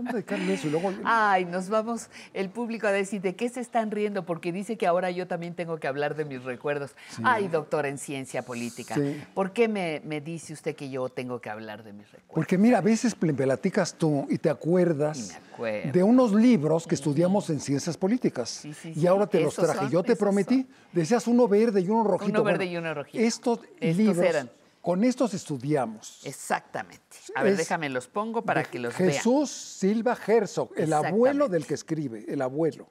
vamos a dedicarle eso y luego... Ay, nos vamos, el público a decir, ¿de qué se están riendo? Porque dice que ahora yo también tengo que hablar de mis recuerdos. Sí. Ay, doctora en ciencia política, sí. ¿Por qué me dice usted que yo tengo que hablar de mis recuerdos? Porque mira, a veces platicas tú y te acuerdas de unos libros que estudiamos en ciencias políticas. Y ahora te los traje. Yo te prometí, decías uno verde y uno rojito. Uno verde y uno rojito. Estos libros eran... Con estos estudiamos. Exactamente. A ver, déjame los pongo para que los vean. Jesús Silva Herzog, el abuelo del que escribe, el abuelo.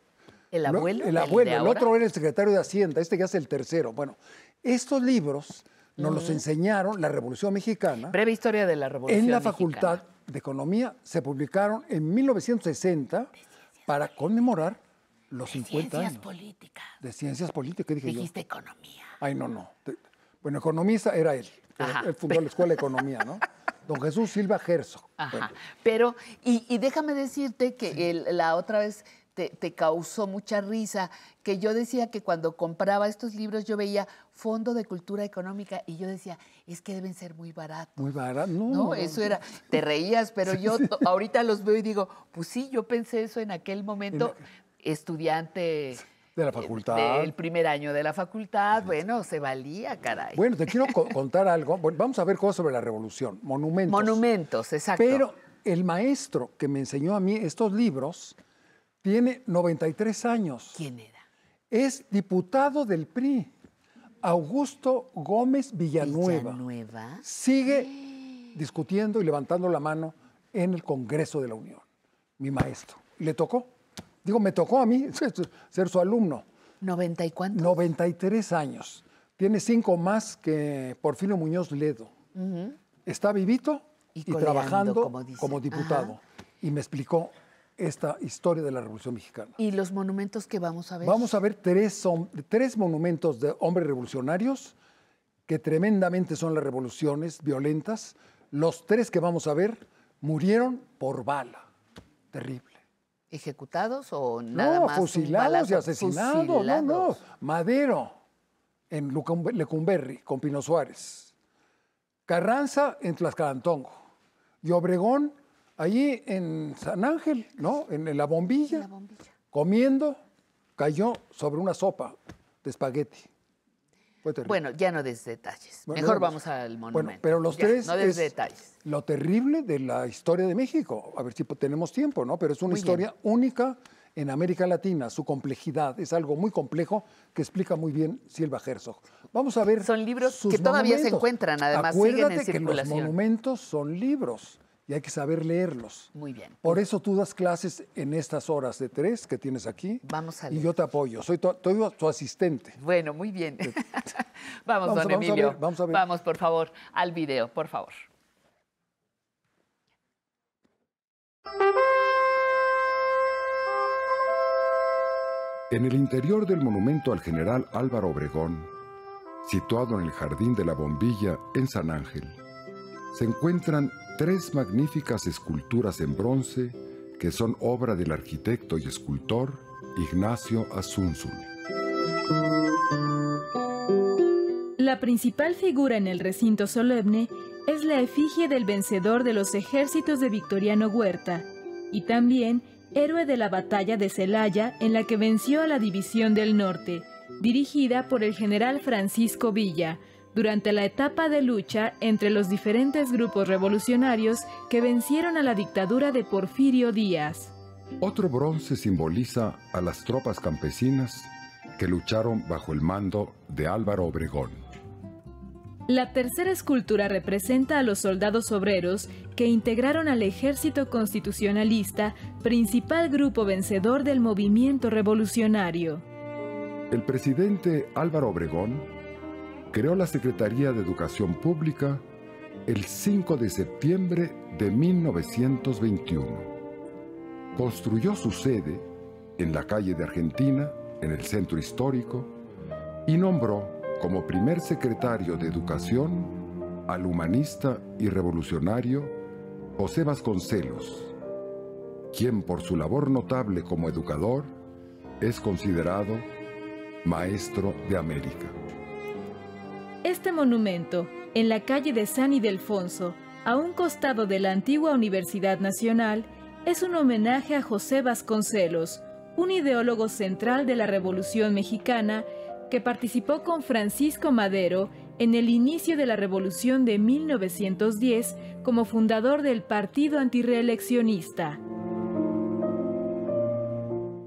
¿El abuelo? El abuelo, el otro era el secretario de Hacienda, este ya es el tercero. Bueno, estos libros nos los enseñaron la Revolución Mexicana. Breve historia de la Revolución Mexicana. En la Mexicana. Facultad de Economía se publicaron en 1960 para conmemorar los 50 años. De ciencias políticas. De ciencias políticas, dije yo. Dijiste economía. Ay, no. Bueno, economista era él. Él fundó la Escuela de Economía, ¿no? Don Jesús Silva Herzog. Ajá. Bueno. Pero, y déjame decirte que la otra vez te causó mucha risa, que yo decía que cuando compraba estos libros yo veía Fondo de Cultura Económica y yo decía, es que deben ser muy baratos. Muy baratos, no. No, eso era, te reías, pero yo ahorita los veo y digo, pues sí, yo pensé eso en aquel momento, estudiante... De la facultad. Del primer año de la facultad, bueno, se valía, caray. Bueno, te quiero contar algo. Bueno, vamos a ver cosas sobre la Revolución. Monumentos. Monumentos, exacto. Pero el maestro que me enseñó a mí estos libros tiene 93 años. ¿Quién era? Es diputado del PRI, Augusto Gómez Villanueva. ¿Villanueva? Sigue discutiendo y levantando la mano en el Congreso de la Unión. Mi maestro. ¿Le tocó? Digo, me tocó a mí ser su alumno. ¿90 y cuántos? 93 años. Tiene 5 más que Porfirio Muñoz Ledo. Está vivito y trabajando como diputado. Ajá. Y me explicó esta historia de la Revolución Mexicana. ¿Y los monumentos que vamos a ver? Vamos a ver tres monumentos de hombres revolucionarios que tremendamente son las revoluciones violentas. Los 3 que vamos a ver murieron por bala. Terrible. ¿Ejecutados o nada más? No, fusilados y asesinados. No. Madero, en Lecumberri, con Pino Suárez. Carranza, en Tlaxcalantongo. Y Obregón, allí en San Ángel, ¿no? En la bombilla. Comiendo, cayó sobre una sopa de espagueti. Bueno, ya no des detalles. Bueno, mejor vamos al monumento. Bueno, pero los 3 no des detalles. Lo terrible de la historia de México. A ver si tenemos tiempo, ¿no? Pero es una historia única en América Latina. Su complejidad es algo muy complejo que explica muy bien Silva Herzog. Vamos a ver. Son libros que todavía se encuentran, además siguen en circulación. Que los monumentos son libros y hay que saber leerlos. Muy bien. Por eso tú das clases en estas horas de 3 que tienes aquí. Vamos a leer. Y yo te apoyo. Soy tu asistente. Bueno, muy bien. Vamos, don Emilio. Vamos a ver. Vamos, por favor, al video, por favor. En el interior del monumento al general Álvaro Obregón, situado en el Jardín de la Bombilla en San Ángel, se encuentran 3 magníficas esculturas en bronce que son obra del arquitecto y escultor Ignacio Azúnzun. La principal figura en el recinto solemne es la efigie del vencedor de los ejércitos de Victoriano Huerta y también héroe de la batalla de Celaya en la que venció a la División del Norte, dirigida por el general Francisco Villa, durante la etapa de lucha entre los diferentes grupos revolucionarios que vencieron a la dictadura de Porfirio Díaz. Otro bronce simboliza a las tropas campesinas que lucharon bajo el mando de Álvaro Obregón. La tercera escultura representa a los soldados obreros que integraron al Ejército Constitucionalista, principal grupo vencedor del movimiento revolucionario. El presidente Álvaro Obregón creó la Secretaría de Educación Pública el 5 de septiembre de 1921. Construyó su sede en la calle de Argentina, en el centro histórico, y nombró como primer secretario de Educación al humanista y revolucionario José Vasconcelos, quien por su labor notable como educador es considerado maestro de América. Este monumento, en la calle de San Ildefonso, a un costado de la antigua Universidad Nacional, es un homenaje a José Vasconcelos, un ideólogo central de la Revolución Mexicana que participó con Francisco Madero en el inicio de la Revolución de 1910 como fundador del Partido Antirreeleccionista.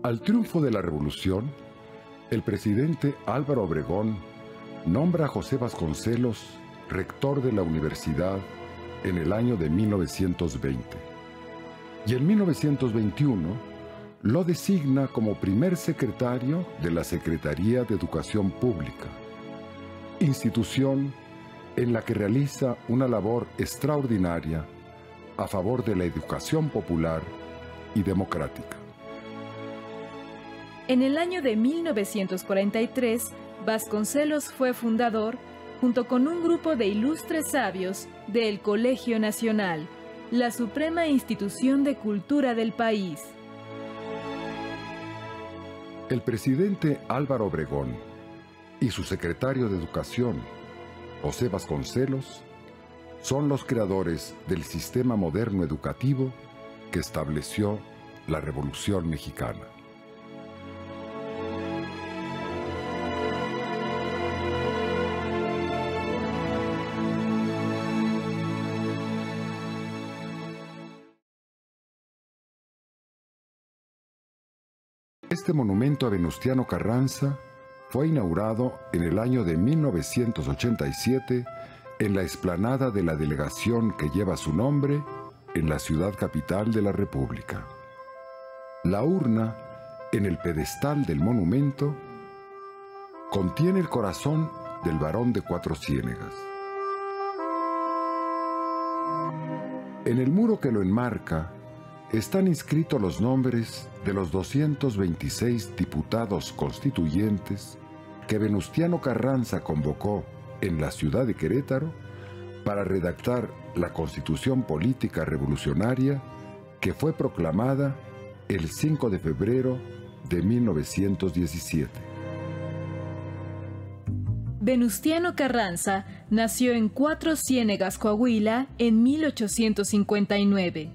Al triunfo de la Revolución, el presidente Álvaro Obregón nombra a José Vasconcelos rector de la universidad en el año de 1920. Y en 1921 lo designa como primer secretario de la Secretaría de Educación Pública, institución en la que realiza una labor extraordinaria a favor de la educación popular y democrática. En el año de 1943, Vasconcelos fue fundador, junto con un grupo de ilustres sabios, del Colegio Nacional, la suprema institución de cultura del país. El presidente Álvaro Obregón y su secretario de Educación, José Vasconcelos, son los creadores del sistema moderno educativo que estableció la Revolución Mexicana. Este monumento a Venustiano Carranza fue inaugurado en el año de 1987 en la explanada de la delegación que lleva su nombre en la ciudad capital de la República. La urna en el pedestal del monumento contiene el corazón del Barón de Cuatro Ciénegas. En el muro que lo enmarca están inscritos los nombres de los 226 diputados constituyentes que Venustiano Carranza convocó en la ciudad de Querétaro para redactar la Constitución Política Revolucionaria que fue proclamada el 5 de febrero de 1917. Venustiano Carranza nació en Cuatro Ciénegas, Coahuila, en 1859.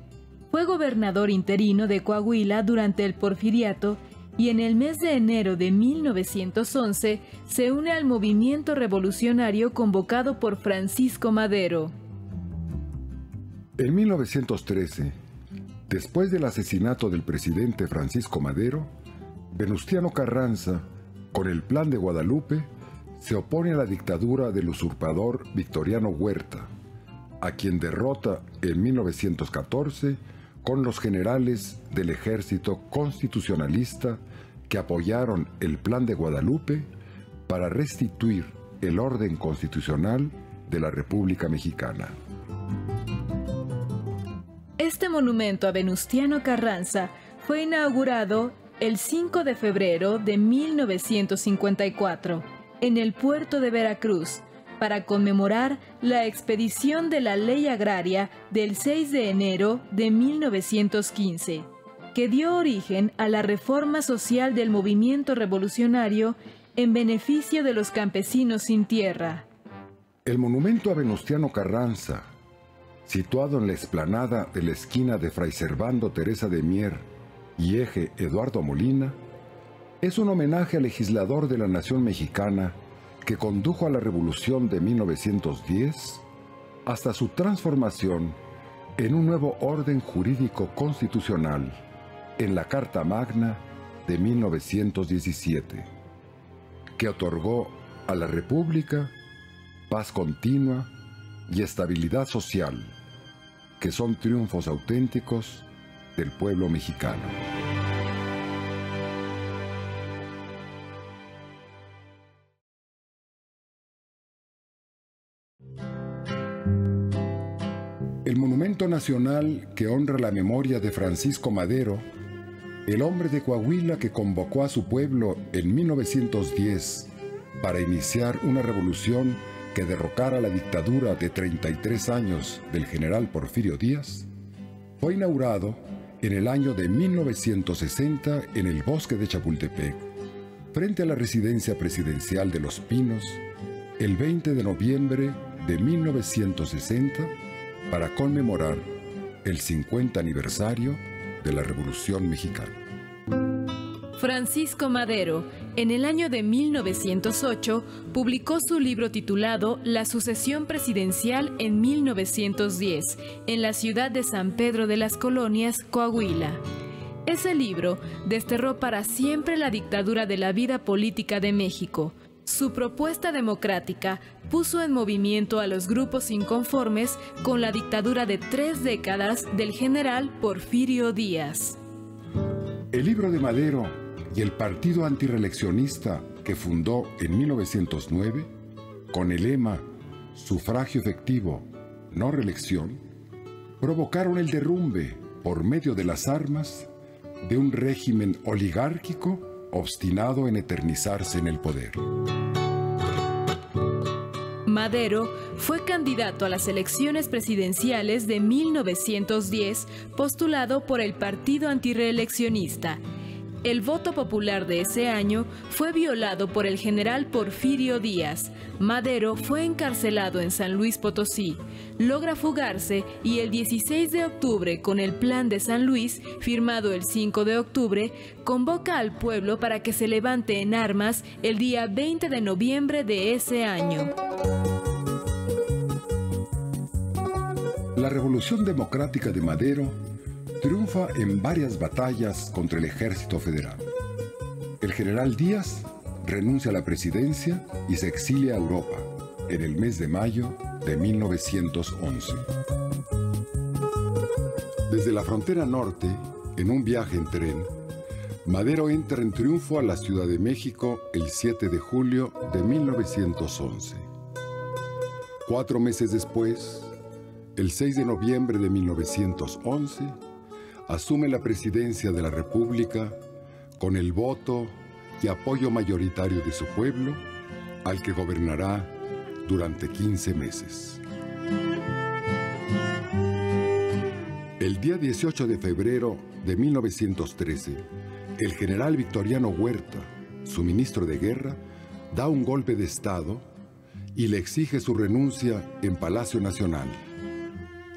Fue gobernador interino de Coahuila durante el Porfiriato y en el mes de enero de 1911 se une al movimiento revolucionario convocado por Francisco Madero. En 1913, después del asesinato del presidente Francisco Madero, Venustiano Carranza, con el Plan de Guadalupe, se opone a la dictadura del usurpador Victoriano Huerta, a quien derrota en 1914 con los generales del ejército constitucionalista que apoyaron el Plan de Guadalupe para restituir el orden constitucional de la República Mexicana. Este monumento a Venustiano Carranza fue inaugurado el 5 de febrero de 1954 en el puerto de Veracruz, para conmemorar la expedición de la Ley Agraria del 6 de enero de 1915, que dio origen a la reforma social del movimiento revolucionario en beneficio de los campesinos sin tierra. El monumento a Venustiano Carranza, situado en la explanada de la esquina de Fray Servando Teresa de Mier y Eje Eduardo Molina, es un homenaje al legislador de la nación mexicana que condujo a la Revolución de 1910 hasta su transformación en un nuevo orden jurídico constitucional en la Carta Magna de 1917, que otorgó a la República paz continua y estabilidad social, que son triunfos auténticos del pueblo mexicano. El monumento nacional que honra la memoria de Francisco Madero, el hombre de Coahuila que convocó a su pueblo en 1910 para iniciar una revolución que derrocara la dictadura de 33 años del general Porfirio Díaz, fue inaugurado en el año de 1960 en el bosque de Chapultepec, frente a la residencia presidencial de Los Pinos, el 20 de noviembre de 1960, para conmemorar el 50 aniversario de la Revolución Mexicana. Francisco Madero, en el año de 1908, publicó su libro titulado La sucesión presidencial en 1910, en la ciudad de San Pedro de las Colonias, Coahuila. Ese libro desterró para siempre la dictadura de la vida política de México. Su propuesta democrática puso en movimiento a los grupos inconformes con la dictadura de 3 décadas del general Porfirio Díaz. El libro de Madero y el partido antirreeleccionista que fundó en 1909, con el lema Sufragio efectivo, no reelección, provocaron el derrumbe, por medio de las armas, de un régimen oligárquico obstinado en eternizarse en el poder. Madero fue candidato a las elecciones presidenciales de 1910, postulado por el partido antirreeleccionista. El voto popular de ese año fue violado por el general Porfirio Díaz. Madero fue encarcelado en San Luis Potosí, logra fugarse y el 16 de octubre, con el Plan de San Luis, firmado el 5 de octubre, convoca al pueblo para que se levante en armas el día 20 de noviembre de ese año. La Revolución Democrática de Madero triunfa en varias batallas contra el ejército federal. El general Díaz renuncia a la presidencia y se exilia a Europa en el mes de mayo de 1911. Desde la frontera norte, en un viaje en tren, Madero entra en triunfo a la Ciudad de México el 7 de julio de 1911. 4 meses después, el 6 de noviembre de 1911, asume la presidencia de la República con el voto y apoyo mayoritario de su pueblo, al que gobernará durante 15 meses. El día 18 de febrero de 1913, el general Victoriano Huerta, su ministro de guerra, da un golpe de Estado y le exige su renuncia en Palacio Nacional.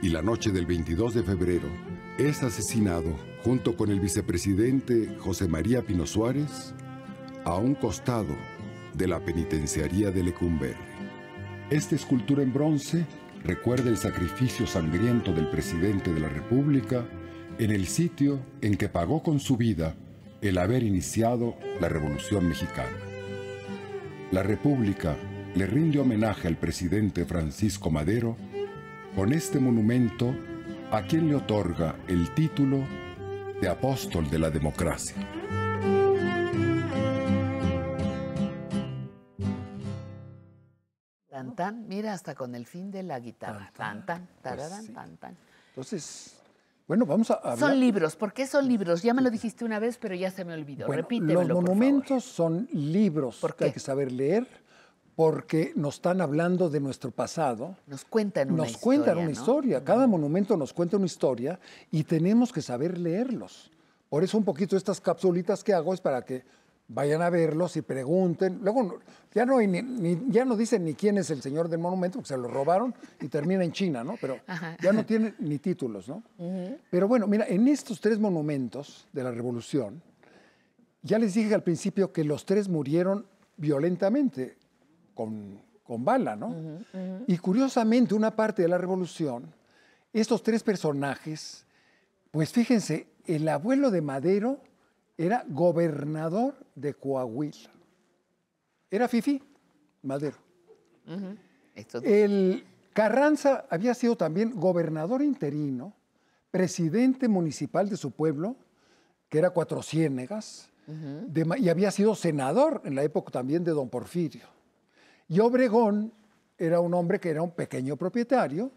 Y la noche del 22 de febrero, es asesinado junto con el vicepresidente José María Pino Suárez a un costado de la penitenciaría de Lecumberri. Esta escultura en bronce recuerda el sacrificio sangriento del presidente de la República en el sitio en que pagó con su vida el haber iniciado la Revolución Mexicana. La República le rinde homenaje al presidente Francisco Madero con este monumento, a quien le otorga el título de Apóstol de la Democracia. Tan, tan, mira, hasta con el fin de la guitarra. Tan, tan, tararán, pues sí. tan, tan. Entonces, bueno, vamos a hablar. Son libros. ¿Por qué son libros? Ya me lo dijiste una vez, pero ya se me olvidó. Bueno, Repítemelo, los por monumentos favor. son libros ¿Por que qué? hay que saber leer, porque nos están hablando de nuestro pasado. Nos cuentan una Nos historia, cuentan una ¿no? historia. Cada monumento nos cuenta una historia y tenemos que saber leerlos. Por eso un poquito estas capsulitas que hago es para que vayan a verlos y pregunten. Luego ya no, ya no dicen ni quién es el señor del monumento, porque se lo robaron y termina en China, ¿no? Pero ya no tienen ni títulos, ¿no? Pero bueno, mira, en estos 3 monumentos de la Revolución, ya les dije al principio que los 3 murieron violentamente, con bala, ¿no? Y curiosamente, una parte de la Revolución, estos 3 personajes, pues fíjense, el abuelo de Madero era gobernador de Coahuila. Era fifí, Madero. El Carranza había sido también gobernador interino, presidente municipal de su pueblo, que era Cuatro Ciénegas, y había sido senador en la época también de don Porfirio. Y Obregón era un hombre que era un pequeño propietario,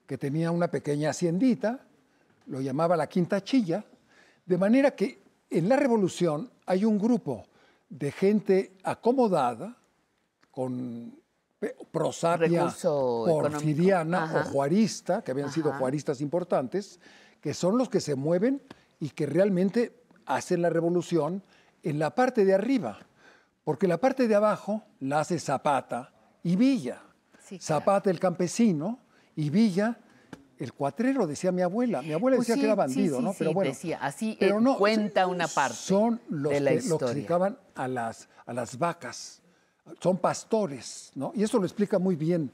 que tenía una pequeña haciendita, lo llamaba la Quinta Chilla, de manera que en la Revolución hay un grupo de gente acomodada, con prosapia Recurso porfiriana económico. o juarista, que habían sido juaristas importantes, que son los que se mueven y que realmente hacen la revolución en la parte de arriba. Porque la parte de abajo la hace Zapata y Villa. Sí, claro. Zapata el campesino y Villa el cuatrero, decía mi abuela. Mi abuela Pues decía sí, que era sí, bandido, sí, ¿no? sí, Pero bueno, decía, así pero no, cuenta una parte son los de la que historia. los dedicaban a las vacas. Son pastores, ¿no? Y eso lo explica muy bien.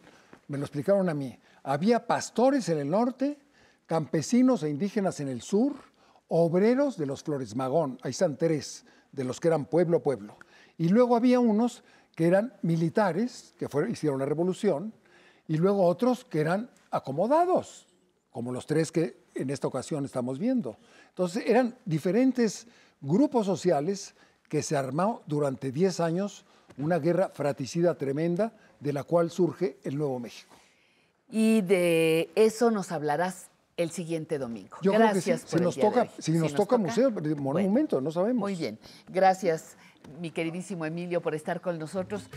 Me lo explicaron a mí. Había pastores en el norte, campesinos e indígenas en el sur, obreros de los Flores Magón. Ahí están 3 de los que eran pueblo a pueblo. Y luego había unos que eran militares, que hicieron la revolución, y luego otros que eran acomodados, como los 3 que en esta ocasión estamos viendo. Entonces eran diferentes grupos sociales que se armó durante 10 años una guerra fratricida tremenda de la cual surge el Nuevo México. Y de eso nos hablarás el siguiente domingo. Yo Gracias creo que sí. Si nos toca museo, monumento, no sabemos. Muy bien. Gracias, mi queridísimo Emilio, por estar con nosotros.